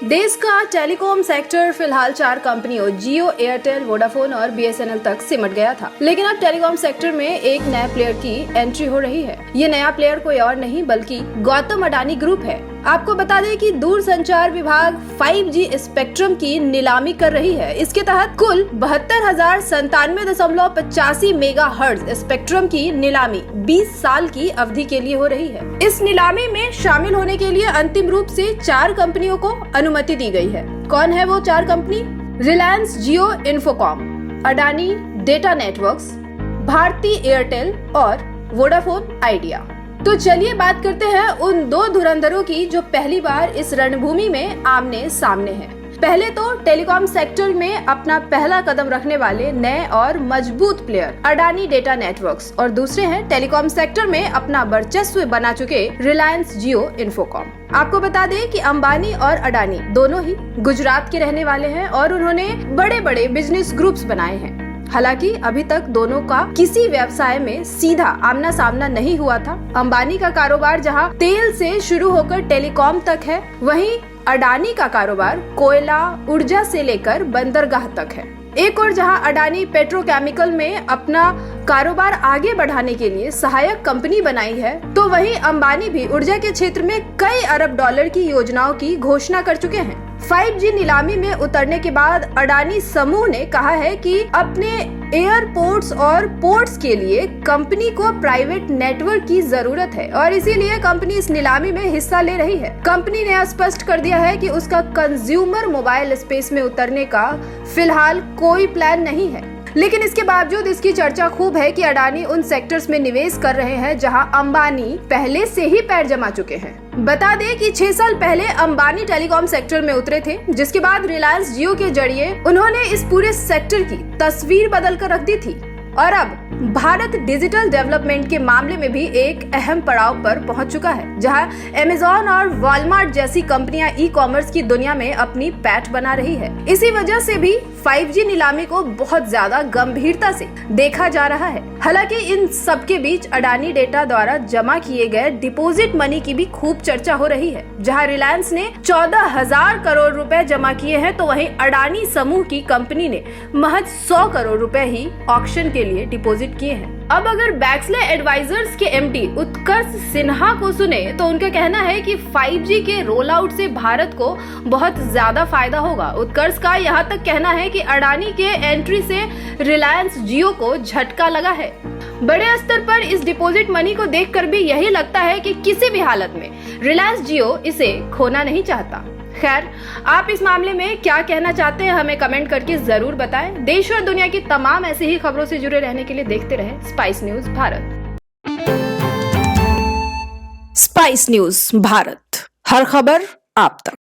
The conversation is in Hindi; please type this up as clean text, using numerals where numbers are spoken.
देश का टेलीकॉम सेक्टर फिलहाल 4 कंपनियों जियो, एयरटेल, वोडाफोन और बीएसएनएल तक सिमट गया था। लेकिन अब टेलीकॉम सेक्टर में एक नए प्लेयर की एंट्री हो रही है। ये नया प्लेयर कोई और नहीं बल्कि गौतम अडानी ग्रुप है। आपको बता दें कि दूरसंचार विभाग 5G स्पेक्ट्रम की नीलामी कर रही है। इसके तहत कुल 72,097.85 मेगाहर्ट्ज स्पेक्ट्रम की नीलामी 20 साल की अवधि के लिए हो रही है। इस नीलामी में शामिल होने के लिए अंतिम रूप से 4 कंपनियों को अनुमति दी गई है। कौन है वो 4 company? Reliance Jio Infocom, Adani data networks, Bharti Airtel और वोडाफोन आइडिया। तो चलिए बात करते हैं उन 2 धुरंधरों की जो पहली बार इस रणभूमि में आमने सामने हैं। पहले तो टेलीकॉम सेक्टर में अपना पहला कदम रखने वाले नए और मजबूत प्लेयर अडानी डेटा नेटवर्क्स और दूसरे हैं टेलीकॉम सेक्टर में अपना वर्चस्व बना चुके रिलायंस जियो इन्फोकॉम। आपको बता दें कि अंबानी और अडानी दोनों ही गुजरात के रहने वाले हैं और उन्होंने बड़े बड़े बिजनेस ग्रुप्स बनाए हैं। हालांकि अभी तक दोनों का किसी व्यवसाय में सीधा आमना सामना नहीं हुआ था। अंबानी का कारोबार जहां तेल से शुरू होकर टेलीकॉम तक है, वहीं अडानी का कारोबार कोयला, ऊर्जा से लेकर बंदरगाह तक है। एक और जहां अडानी पेट्रोकेमिकल में अपना कारोबार आगे बढ़ाने के लिए सहायक कंपनी बनाई है, तो वहीं अंबानी भी ऊर्जा के क्षेत्र में कई अरब डॉलर की योजनाओं की घोषणा कर चुके हैं। 5G नीलामी में उतरने के बाद अडानी समूह ने कहा है कि अपने एयरपोर्ट्स और पोर्ट्स के लिए कंपनी को प्राइवेट नेटवर्क की जरूरत है और इसीलिए कंपनी इस नीलामी में हिस्सा ले रही है। कंपनी ने स्पष्ट कर दिया है कि उसका कंज्यूमर मोबाइल स्पेस में उतरने का फिलहाल कोई प्लान नहीं है। लेकिन इसके बावजूद इसकी चर्चा खूब है कि अडानी उन सेक्टर्स में निवेश कर रहे हैं जहां अंबानी पहले से ही पैर जमा चुके हैं। बता दें कि 6 साल पहले अंबानी टेलीकॉम सेक्टर में उतरे थे, जिसके बाद रिलायंस जियो के जरिए उन्होंने इस पूरे सेक्टर की तस्वीर बदल कर रख दी थी और अब भारत डिजिटल डेवलपमेंट के मामले में भी एक अहम पड़ाव पर पहुंच चुका है, जहां अमेज़न और वॉलमार्ट जैसी कंपनियां ई-कॉमर्स की दुनिया में अपनी पैठ बना रही है। इसी वजह से भी 5G नीलामी को बहुत ज्यादा गंभीरता से देखा जा रहा है। हालांकि इन सबके बीच अडानी डेटा द्वारा जमा किए गए डिपॉजिट मनी की भी खूब चर्चा हो रही है, जहां रिलायंस ने 14,000 करोड़ रुपए जमा किए हैं, तो वहीं अडानी समूह की कंपनी ने महज 100 करोड़ रुपए ही ऑक्शन के लिए डिपॉजिट किए हैं। अब अगर बैक्सले एडवाइजर्स के एमडी उत्कर्ष सिन्हा को सुने तो उनका कहना है कि 5G के रोल आउट से भारत को बहुत ज्यादा फायदा होगा। उत्कर्ष का यहाँ तक कहना है कि अडानी के एंट्री से रिलायंस जियो को झटका लगा है। बड़े स्तर पर इस डिपॉजिट मनी को देखकर भी यही लगता है कि किसी भी हालत में रिलायंस जियो इसे खोना नहीं चाहता। खैर, आप इस मामले में क्या कहना चाहते हैं हमें कमेंट करके जरूर बताएं। देश और दुनिया की तमाम ऐसी ही खबरों से जुड़े रहने के लिए देखते रहें Spice News Bharat. Spice News Bharat, हर खबर आप तक।